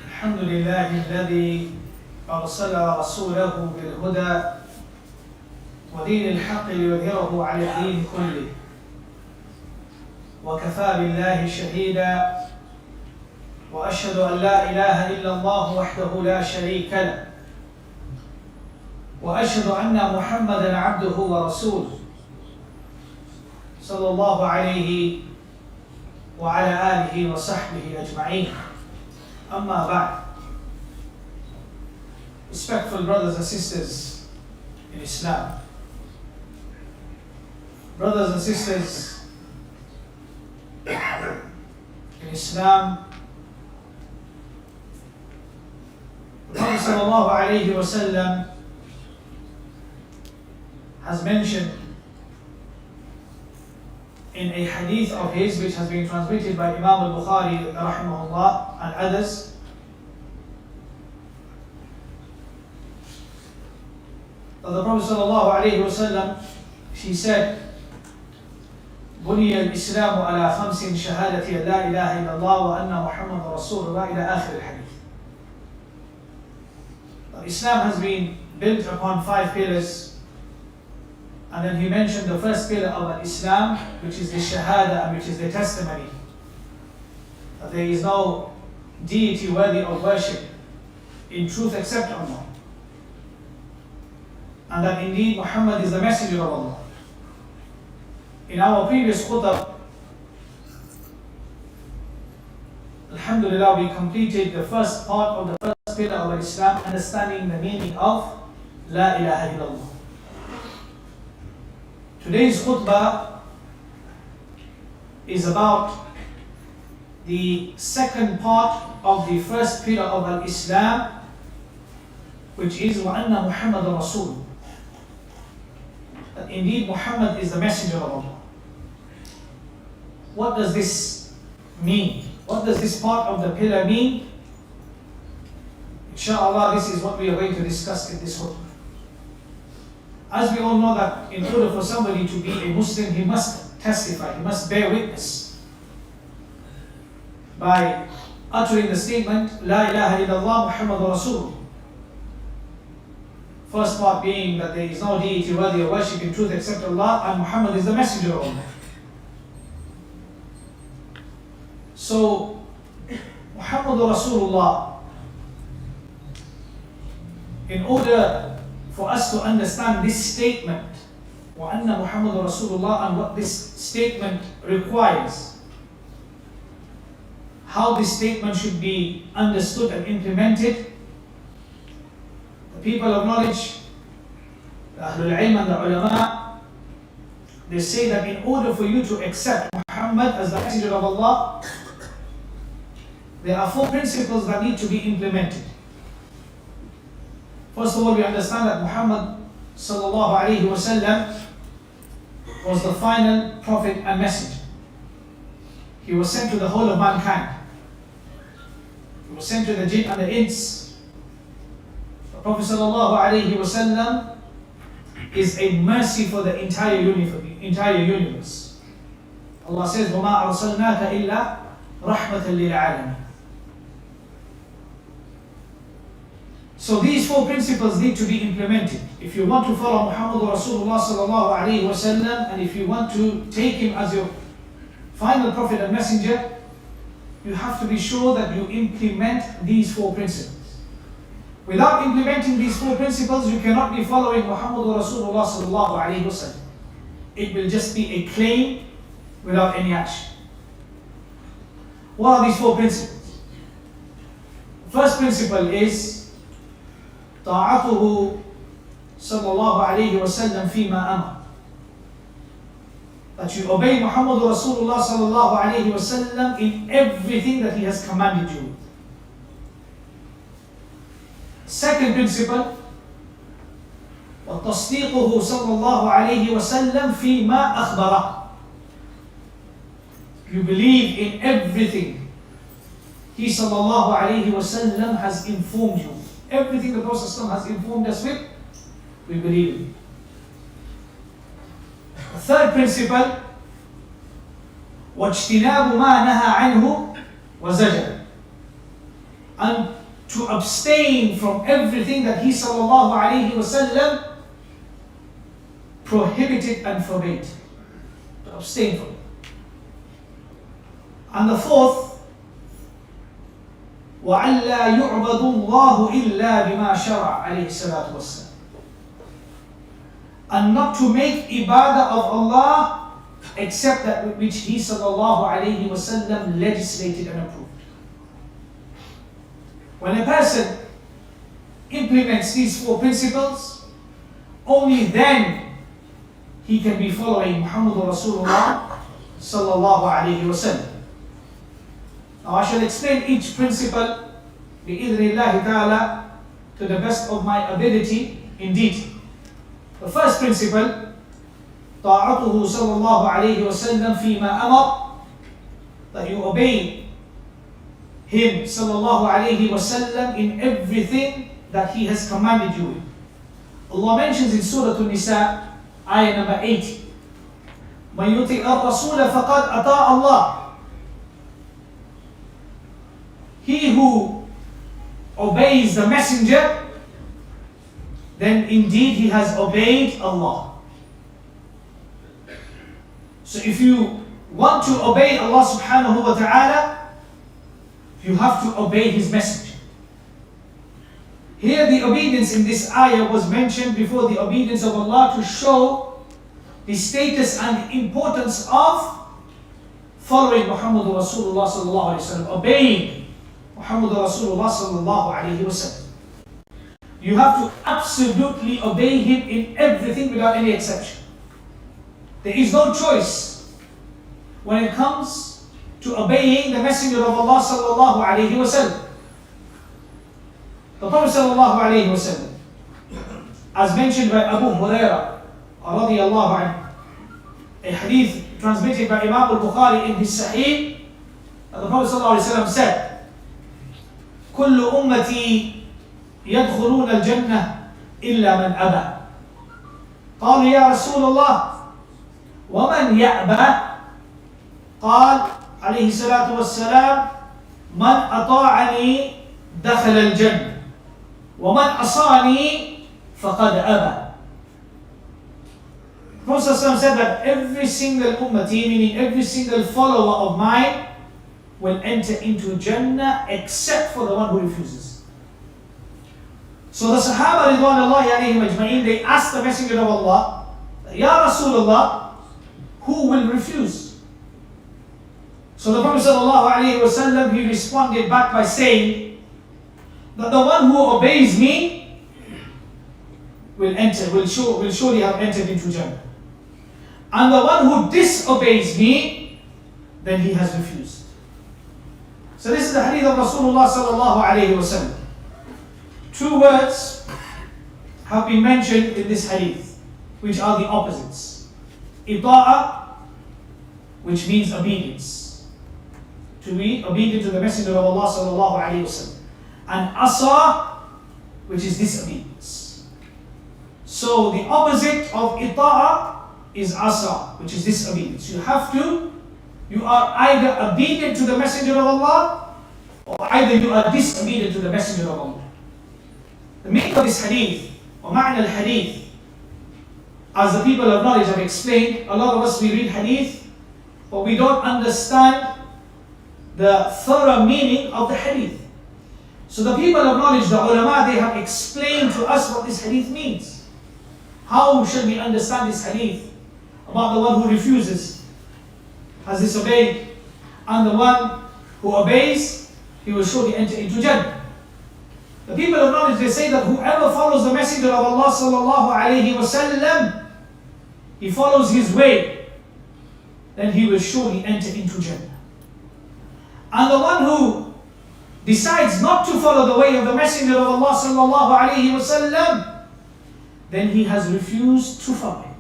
الحمد لله الذي أرسل رسوله بالهدى ودين الحق ليظهره على الدين كله وكفى بالله شهيدا وأشهد أن لا إله إلا الله وحده لا شريك له وأشهد أن محمدا عبده ورسوله صلى الله عليه وعلى آله وصحبه أجمعين. أما بعد. Respectful brothers and sisters in Islam, brothers and sisters in Islam, the Prophet sallallahu alayhi wa sallam has mentioned in a hadith of his which has been transmitted by Imam al-Bukhari rahimahullah and others, that the Prophet sallallahu alayhi wa sallam, she said, بني الإسلام على خمس شهادة لا إله إلا الله وأن محمد رسول الله إلى آخر الحديث. That Islam has been built upon 5 pillars. And then he mentioned the first pillar of Islam, which is the Shahaadah, and which is the testimony that there is no deity worthy of worship in truth except Allah, and that indeed Muhammad is the messenger of Allah. In our previous khutbah, alhamdulillah, we completed the first part of the first pillar of Islam, understanding the meaning of La ilaha illallah. Today's khutbah is about the second part of the first pillar of Islam, which is وَأَنَّ مُحَمَّدَ رَسُولٌ, that indeed Muhammad is the messenger of Allah. What does this mean? What does this part of the pillar mean? Inshallah, this is what we are going to discuss in this khutbah. As we all know that in order for somebody to be a Muslim, he must testify, he must bear witness by uttering the statement, La ilaha illallah Muhammadur Rasul. First part being that there is no deity worthy of worship in truth except Allah, and Muhammad is the messenger of Allah. So, Muhammadur Rasulullah, in order for us to understand this statement, وَأَنَّ مُحَمَّدٌ رَسُولُ اللَّهِ, and what this statement requires, how this statement should be understood and implemented, the people of knowledge, the Ahlul Ilm and the Ulama, they say that in order for you to accept Muhammad as the messenger of Allah, there are 4 principles that need to be implemented. First of all, we understand that Muhammad sallallahu alayhi wa sallam was the final prophet and messenger. He was sent to the whole of mankind. He was sent to the jinn and the ins. The Prophet sallallahu alayhi wa sallam is a mercy for the entire universe. Allah says, وَمَا أَرْسَلْنَاكَ إِلَّا رَحْمَةً لِلْعَالَمِينَ. So these 4 principles need to be implemented. If you want to follow Muhammad Rasulullah sallallahu alayhi wa sallam, and if you want to take him as your final prophet and messenger, you have to be sure that you implement these 4 principles. Without implementing these 4 principles, you cannot be following Muhammad Rasulullah sallallahu alayhi wa sallam. It will just be a claim without any action. What are these 4 principles? First principle is طاعته صلى الله عليه وسلم فيما أمر, that you obey Muhammad Rasulullah صلى الله عليه وسلم in everything that he has commanded you. Second principle, وتصديقه صلى الله عليه وسلم فيما أخبره. You believe in everything he صلى الله عليه وسلم has informed you. Everything the Prophet ﷺ has informed us with, we believe in. The third principle, واجتناب ما نهى عنه وزجر, and to abstain from everything that he sallallahu alayhi wasallam prohibited and forbade. To abstain from it. And the fourth, وَأَلَّا يُعْبَدُ اللَّهُ إِلَّا بِمَا شَرَعَ عَلَيْهِ الصَّلَاةُ وَالسَّلَامُ, and not to make ibadah of Allah except that which he sallallahu alayhi wasallam legislated and approved. When a person implements these four principles, only then he can be following Muhammadur Rasulullah sallallahu alayhi wasallam. Now I shall explain each principle bi'idhnillahi ta'ala to the best of my ability in detail. The first principle, طاعته صلى الله عليه وسلم فيما أمر, that you obey him sallallahu alayhi wasallam in everything that he has commanded you with. Allah mentions in Surah An-Nisa, ayah number 80, مَنْ يُطِعْ الرَّسُولَ فَقَدْ أَطَاعَ اللَّهِ, he who obeys the messenger, then indeed he has obeyed Allah. So if you want to obey Allah subhanahu wa ta'ala, you have to obey his messenger. Here the obedience in this ayah was mentioned before the obedience of Allah to show the status and the importance of following Muhammadur Rasulullah sallallahu alayhi wa sallam, obeying Muhammadur Rasulullah sallallahu alayhi wa sallam. You have to absolutely obey him in everything without any exception. There is no choice when it comes to obeying the Messenger of Allah sallallahu alayhi wa sallam. The Prophet sallallahu alayhi wa sallam, as mentioned by Abu Hurairah radiyallahu anhu, a hadith transmitted by Imam al-Bukhari in his Sahih, the Prophet sallallahu alayhi wa sallam said, كل أمتي يدخلون الجنة إلا من أبى. قالوا يا رسول الله ومن يأبى؟ قال عليه الصلاة والسلام من أطاعني دخل الجنة ومن عصاني فقد أبى. Prophet said that every single ummati, meaning every single follower of mine, will enter into Jannah except for the one who refuses. So the Sahaba ridwanullahi alayhim ajma'in, they asked the Messenger of Allah, Ya Rasulullah, who will refuse? So the Prophet sallallahu alayhi wa sallam, he responded back by saying that the one who obeys me will surely have entered into Jannah. And the one who disobeys me, then he has refused. So this is the hadith of Rasulullah sallallahu alayhi wa sallam. Two words have been mentioned in this hadith, which are the opposites. Ita'a, which means obedience, to be obedient to the Messenger of Allah sallallahu alayhi wa sallam, and asa, which is disobedience. So the opposite of ita'a is asa, which is disobedience. You are either obedient to the Messenger of Allah, or either you are disobedient to the Messenger of Allah. The meaning of this hadith, or ma'na al-hadith, as the people of knowledge have explained, a lot of us we read hadith, but we don't understand the thorough meaning of the hadith. So the people of knowledge, the ulama, they have explained to us what this hadith means. How should we understand this hadith about the one who refuses, has disobeyed, and the one who obeys, he will surely enter into Jannah. The people of knowledge, they say that whoever follows the Messenger of Allah sallallahu alayhi wa sallam, he follows his way, then he will surely enter into Jannah. And the one who decides not to follow the way of the Messenger of Allah sallallahu alayhi wa sallam, then he has refused to follow him.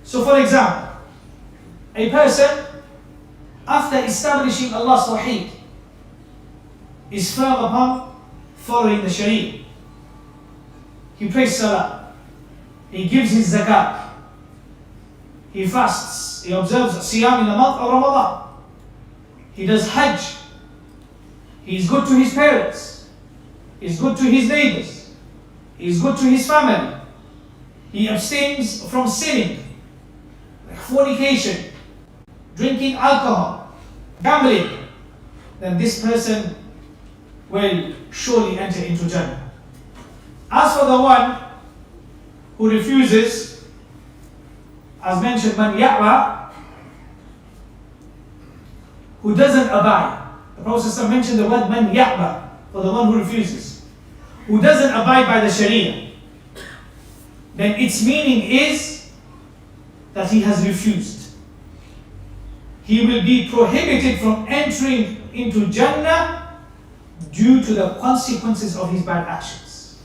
So for example, a person, after establishing Allah's tawheed, is firm upon following the Sharia. He prays salah, he gives his zakat, he fasts, he observes siyam in the month of Ramadan, he does Hajj, he is good to his parents, he is good to his neighbors, he is good to his family, he abstains from sinning, like fornication, drinking alcohol, gambling, then this person will surely enter into Jannah. As for the one who refuses, as mentioned, man ya'ba, who doesn't abide. The Prophet ﷺ mentioned the word man ya'ba, for the one who refuses, who doesn't abide by the Sharia. Then its meaning is that he has refused. He will be prohibited from entering into Jannah due to the consequences of his bad actions.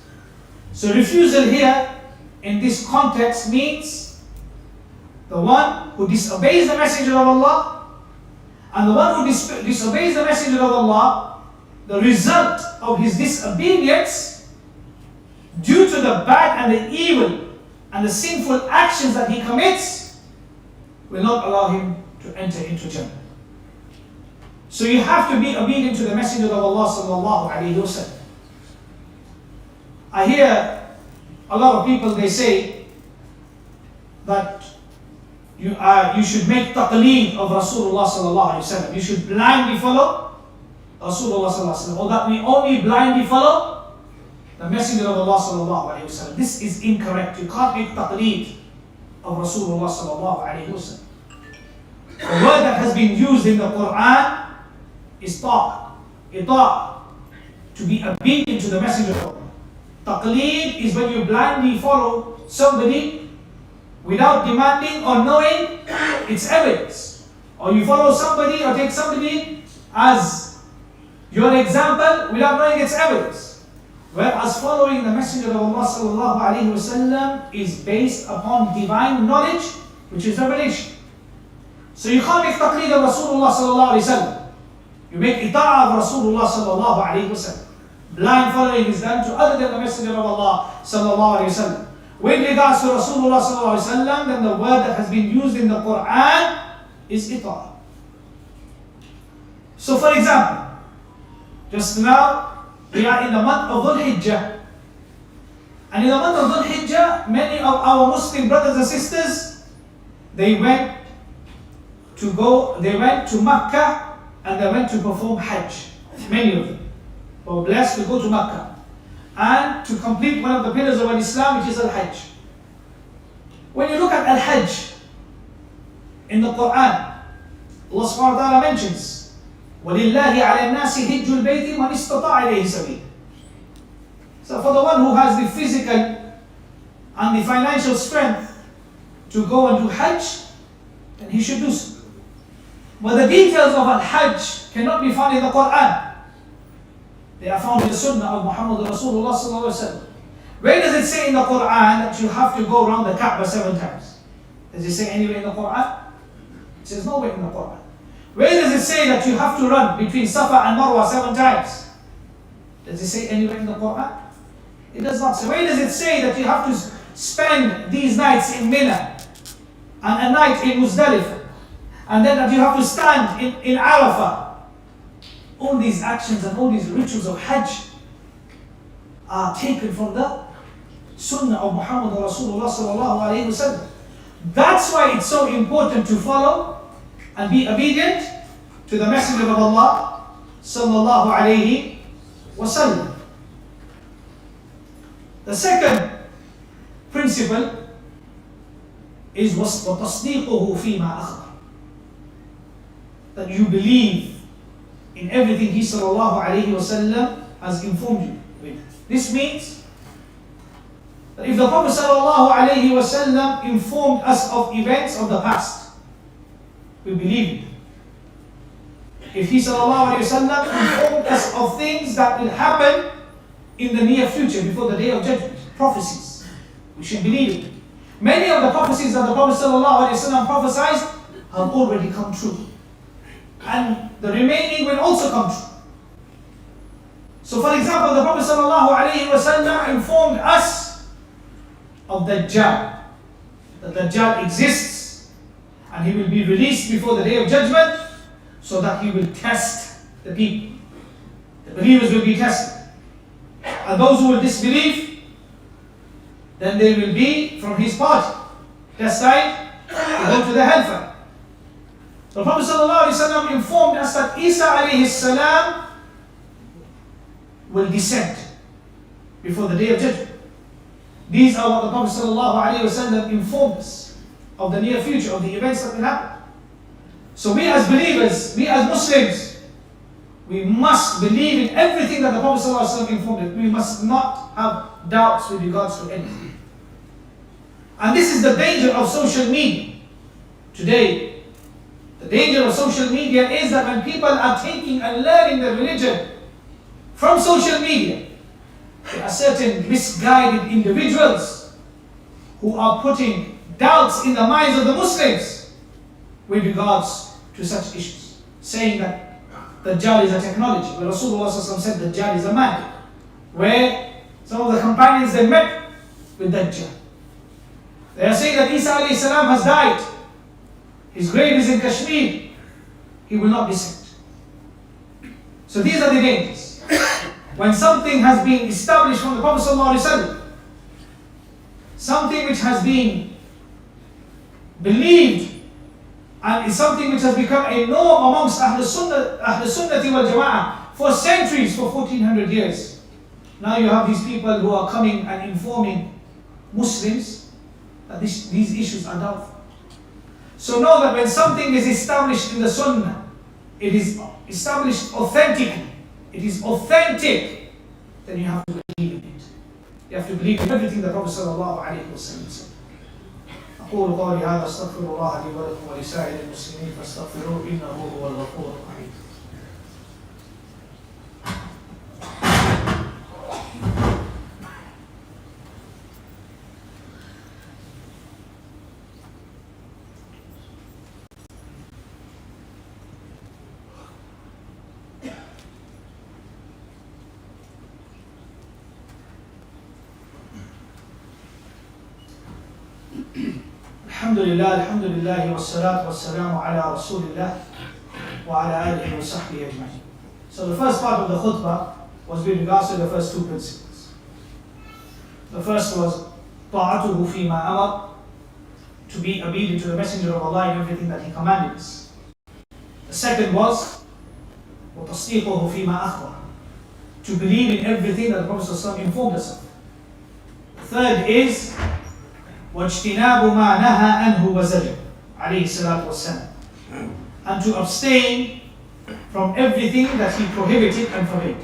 So refusal here in this context means the one who disobeys the Messenger of Allah, and the one who disobeys the Messenger of Allah, the result of his disobedience due to the bad and the evil and the sinful actions that he commits will not allow him to enter into Jannah. So you have to be obedient to the Messenger of Allah sallallahu alaihi wasallam. I hear a lot of people, they say that you should make taqleed of Rasulullah sallallahu alaihi wasallam. You should blindly follow Rasulullah sallallahu alaihi wasallam, or that we only blindly follow the Messenger of Allah sallallahu alaihi wasallam. This is incorrect. You can't make taqleed of Rasulullah sallallahu alaihi wasallam. The word that has been used in the Quran is ita', to be obedient to the Messenger of Allah. Taqleed is when you blindly follow somebody without demanding or knowing its evidence. Or you follow somebody or take somebody as your example without knowing its evidence. Whereas following the Messenger of Allah sallallahu alaihi wasallam is based upon divine knowledge, which is revelation. So you can't make taqleed of Rasulullah sallallahu alaihi wasallam. You make ita'ah of Rasulullah sallallahu alaihi wasallam. Blind following is done to other than the Messenger of Allah sallallahu alaihi wasallam. With regards to Rasulullah sallallahu alaihi wasallam, then the word that has been used in the Quran is ita'ah. So for example, just now we are in the month of Dhul Hijjah. And in the month of Dhul Hijjah, many of our Muslim brothers and sisters, they went to Makkah and they went to perform Hajj. Many of them were blessed to go to Makkah and to complete one of the pillars of Islam, which is Al-Hajj. When you look at Al-Hajj in the Quran, Allah subhanahu wa ta'ala mentions, وَلِلَّهِ عَلَى النَّاسِ حِجُّ الْبَيْتِ مَنِ اسْتَطَاعَ إِلَيْهِ سَبِيلًا. So for the one who has the physical and the financial strength to go and do Hajj, then he should do so. But the details of Al-Hajj cannot be found in the Quran. They are found in the Sunnah of Muhammad Rasulullah sallallahu alaihi wasallam. Where does it say in the Quran that you have to go around the Kaaba 7 times? Does it say anywhere in the Quran? It says nowhere in the Quran. Where does it say that you have to run between Safa and Marwa 7 times? Does it say anywhere in the Quran? It does not say. Where does it say that you have to spend these nights in Mina and a night in Muzdalifah? And then that you have to stand in Arafah. All these actions and all these rituals of Hajj are taken from the Sunnah of Muhammad Rasulullah sallallahu alaihi wasallam. That's why it's so important to follow and be obedient to the Messenger of Allah sallallahu alaihi wasallam. The second principle is وَتَصْدِيقُهُ فِيمَا أَخْبَرَ, that you believe in everything he sallallahu alayhi wasallam has informed you with. This means that if the Prophet sallallahu alayhi wasallam informed us of events of the past, we believe it. If he sallallahu alayhi wasallam informed us of things that will happen in the near future, before the day of judgment, prophecies, we should believe it. Many of the prophecies that the Prophet sallallahu alayhi wasallam prophesied have already come true, and the remaining will also come true. So for example, the Prophet ﷺ informed us of Dajjal, that Dajjal exists and he will be released before the day of judgment. so that he will test the people. The believers will be tested. And those who will disbelieve, then they will be from his party. Destined to go to the hellfire. The Prophet ﷺ informed us that Isa alayhi salam will descend before the day of judgment. These are what the Prophet ﷺ informed us of the near future, of the events that will happen. So we as believers, we as Muslims, we must believe in everything that the Prophet ﷺ informed us. We must not have doubts with regards to anything. And this is the danger of social media today. The danger of social media is that when people are taking and learning the religion from social media, there are certain misguided individuals who are putting doubts in the minds of the Muslims with regards to such issues, saying that Dajjal is a technology. Where Rasulullah said Dajjal is a man. Where some of the companions they met with Dajjal. They are saying that Isa alayhi salam has died. His grave is in Kashmir. He will not descend. So these are the dangers. When something has been established from the Prophet ﷺ, something which has been believed and is something which has become a norm amongst Ahl Sunnati wal Jama'ah for centuries, for 1400 years. Now you have these people who are coming and informing Muslims that these issues are doubtful. So know that when something is established in the Sunnah, it is established authentically, it is authentic, then you have to believe in it. You have to believe in everything the Prophet ﷺ said. أقول قولي هذا أستغفر الله لي ولكم ولسائر المسلمين فاستغفروه إنه هو الغفور الرحيم. الحمد لله والصلاة والسلام على رسول الله وعلى آله وصحبه أجمعين. So the first part of the khutbah was with regards to the first two principles. The first was طاعته فيما أمر, to be obedient to the Messenger of Allah in everything that he commanded us. The second was وتصديقه فيما أخبر, to believe in everything that the Prophet ﷺ informed us of. The third is واجتناب ما نهى عنه وزجر عليه الصلاة والسلام, and to abstain from everything that he prohibited and forbade.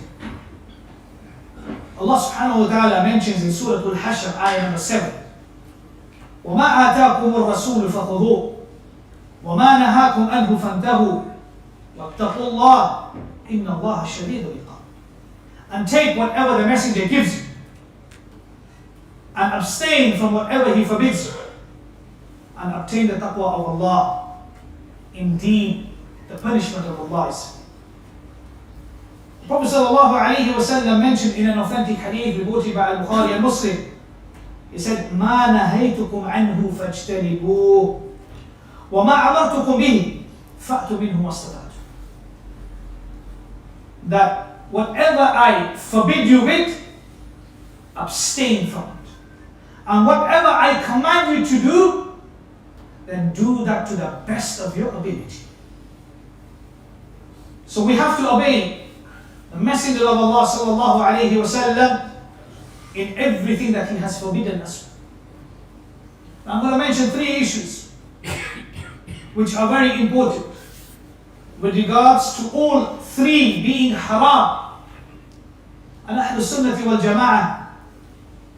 Allah subhanahu wa ta'ala mentions in Surah Al-Hashr ayah number 7, وَمَا آتَاكُمُ الرَّسُولُ فَخُذُوهُ وَمَا نَهَاكُمْ عَنْهُ فَانْتَهُوا وَاتَّقُوا اللَّهَ إِنَّ اللَّهَ شَدِيدُ الْعِقَابِ. And take whatever the messenger gives you, and abstain from whatever he forbids you, and obtain the taqwa of Allah. Indeed, the punishment of Allah is. The Prophet ﷺ mentioned in an authentic hadith reported by Al-Bukhari and Muslim, he said, مَا نَهَيْتُكُمْ عَنْهُ فَاجْتَنِبُوهُ وَمَا أَمَرْتُكُمْ بِهِ فَأْتُوا مِنْهُ مَا اسْتَطَعْتُمْ. That whatever I forbid you with, abstain from it. And whatever I command you to do, then do that to the best of your ability. So we have to obey the Messenger of Allah sallallahu alayhi wa sallam in everything that he has forbidden us. I'm going to mention three issues which are very important with regards to all three being haram. And Ahl Sunnati wal Jama'ah,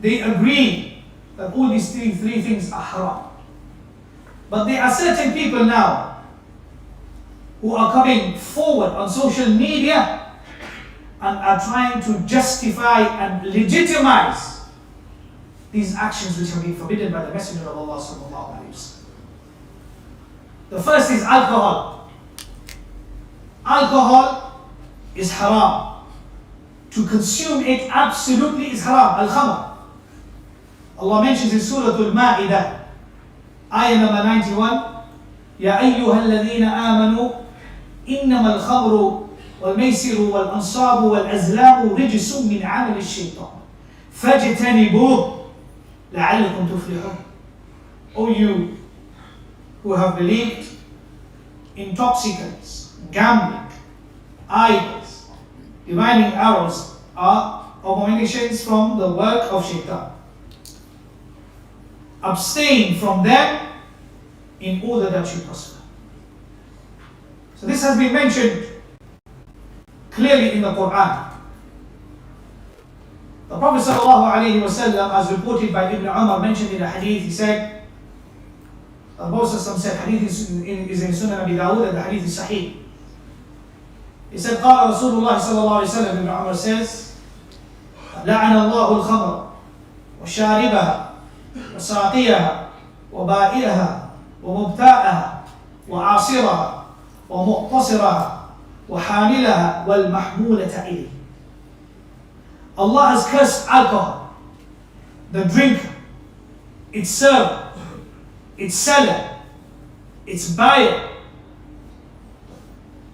they agree that all these three things are haram. But there are certain people now who are coming forward on social media and are trying to justify and legitimize these actions which have been forbidden by the Messenger of Allah sallallahu alaihi wasallam. The first is alcohol. Alcohol is haram. To consume it absolutely is haram. Al-khamr. Allah mentions in Surah Al-Ma'idah, ayah number 91, يَا أَيُّهَا الَّذِينَ آمَنُوا إنما الخمر والميسر والأنصاب والأزلام رجس من عمل الشيطان فاجتنبوه لعلكم تفلحون. O you who have believed, intoxicants, gambling, idols, divining arrows are abominations from the work of shaitan. Abstain from them in order that you prosper. So this has been mentioned clearly in the Quran. The Prophet ﷺ, as reported by Ibn Umar, mentioned in a hadith, he said, the Prophet said, hadith is in Sunan Abi Dawud and the hadith is sahih. He said, قال رسول الله صلى الله عليه وسلم, Ibn Umar says, لعن الله الخمر وشاربها وساقيها وبائعها ومبتاعها وعاصرها ومقتصرها وحاملها والمحمولة إليه. Allah has cursed alcohol, the drinker, its server, its seller, its buyer,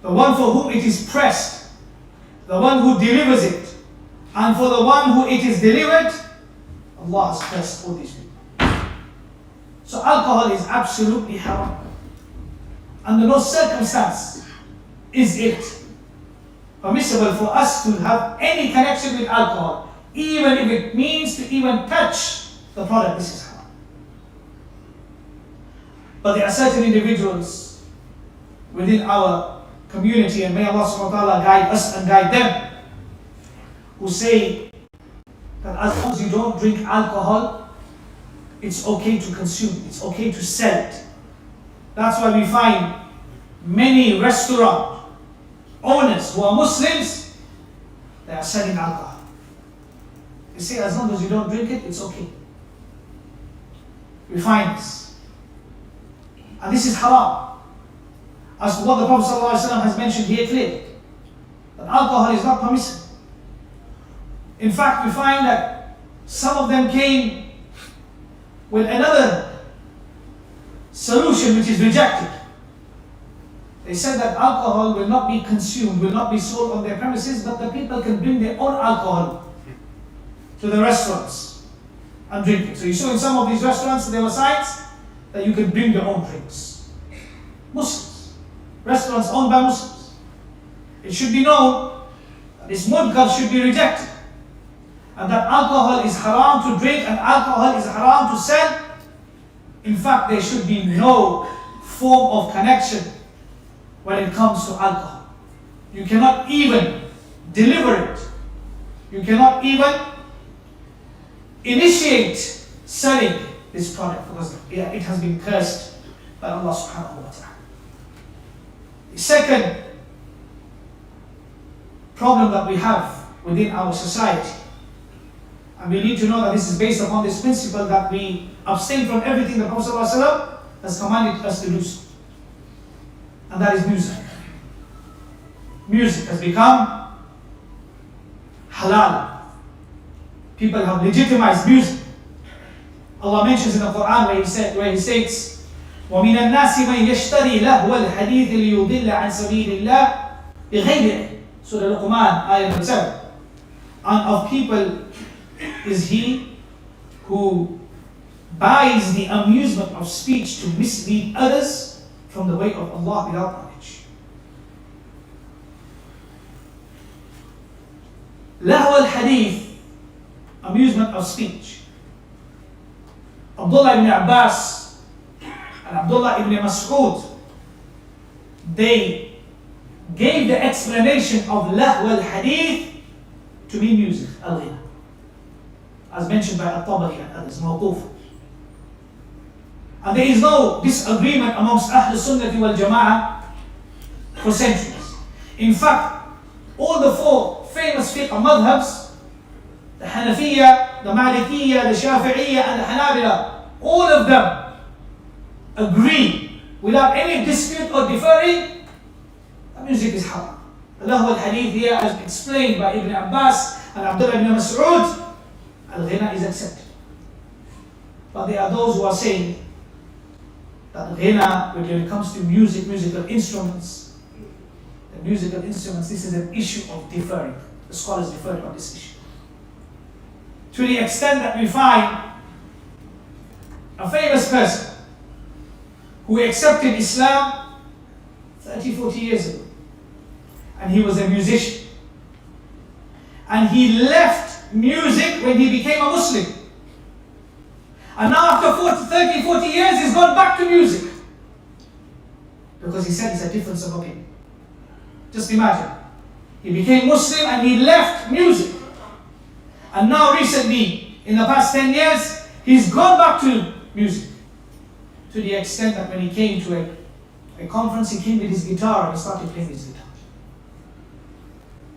the one for whom it is pressed, the one who delivers it, and for the one who it is delivered. Allah has cursed all these people. So alcohol is absolutely haram. Under no circumstance is it permissible for us to have any connection with alcohol, even if it means to even touch the product. This is haram. But there are certain individuals within our community, and may Allah subhanahu wa ta'ala guide us and guide them, who say that as long as you don't drink alcohol, it's okay to consume, it's okay to sell it. That's why we find many restaurant owners who are Muslims, they are selling alcohol. They say as long as you don't drink it, it's okay. We find this. And this is haram. As to what the Prophet ﷺ has mentioned here clearly, that alcohol is not permissible. In fact, we find that some of them came with another solution which is rejected. They said that alcohol will not be consumed, will not be sold on their premises, but the people can bring their own alcohol to the restaurants and drink it. So you saw in some of these restaurants there were signs that you could bring your own drinks. Muslims, restaurants owned by Muslims. It should be known that this munkar should be rejected, and that alcohol is haram to drink and alcohol is haram to sell. In fact, there should be no form of connection when it comes to alcohol. You cannot even deliver it. You cannot even initiate selling this product because it has been cursed by Allah subhanahu wa ta'ala. The second problem that we have within our society, and we need to know that this is based upon this principle that we abstain from everything the Prophet ﷺ has commanded us to do so. And that is music. Music has become halal. People have legitimized music. Allah mentions in the Quran where He states, وَمِنَ النَّاسِ مَنْ يَشْتَرِي لَهْوَ الْحَدِيثِ لِيُضِلَّ عَنْ سَبِيلِ اللَّهِ بِغَيْرِ عِلْمٍ. Surah Luqman, ayah number 7. And of people is he who buys the amusement of speech to mislead others from the way of Allah without knowledge. Lahwa al-hadith, amusement of speech. Abdullah ibn Abbas and Abdullah ibn Mas'ud, they gave the explanation of lahwa al-hadith to mean music, al-ghina, as mentioned by At-Tabari and others, mawquf. And there is no disagreement amongst Ahl Sunnah wal Jama'ah for centuries. In fact, all the four famous fiqh madhabs, the Hanafiya, the Malikiya, the Shafi'iyya and the Hanabila, all of them agree without any dispute or differing that music is haram. Lahwa al-hadith here, as explained by Ibn Abbas and Abdullah ibn Mas'ud, al-ghina is accepted. But there are those who are saying that ghina, when it comes to music, musical instruments, the musical instruments, this is an issue of differing. The scholars differ on this issue. To the extent that we find a famous person who accepted Islam 30, 40 years ago, and he was a musician. And he left music when he became a Muslim. And now after 30, 40 years, he's gone back to music. Because he said it's a difference of opinion. Just imagine. He became Muslim and he left music. And now recently, in the past 10 years, he's gone back to music. To the extent that when he came to a conference, he came with his guitar and he started playing his guitar.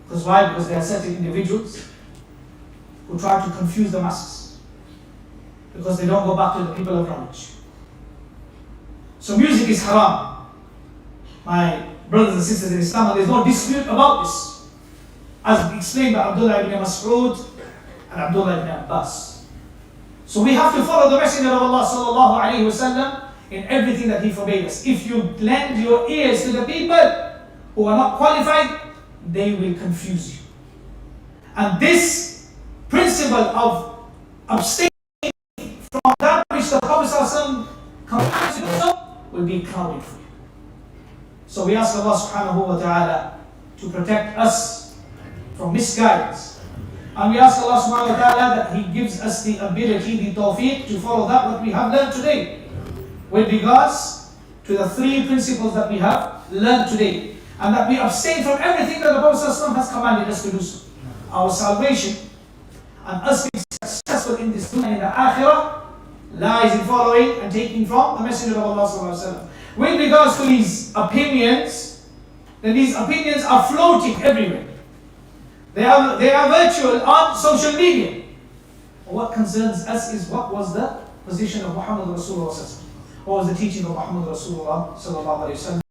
Because why? Because there are certain individuals who try to confuse the masses. Because they don't go back to the people of knowledge. So music is haram. My brothers and sisters in Islam, there is no dispute about this. As explained by Abdullah ibn Mas'ud and Abdullah ibn Abbas. So we have to follow the Messenger of Allah sallallahu alayhi wasallam in everything that he forbade us. If you lend your ears to the people who are not qualified, they will confuse you. And this principle of abstaining from that which the Prophet ﷺ commands you to will be clouded for you. So we ask Allah subhanahu wa ta'ala to protect us from misguidance. And we ask Allah subhanahu wa ta'ala that He gives us the ability, the tawfiq to follow that what we have learned today. With regards to the three principles that we have learned today. And that we abstain from everything that the Prophet ﷺ has commanded us to do so. Our salvation and us being successful in this dunya and in the akhirah lies in following and taking from the Messenger of Allah ﷺ. With regards to these opinions, then these opinions are floating everywhere. They are virtual on social media. What concerns us is what was the position of Muhammad Rasulullah, what was the teaching of Muhammad Rasulullah sallallahu alaihi wasallam.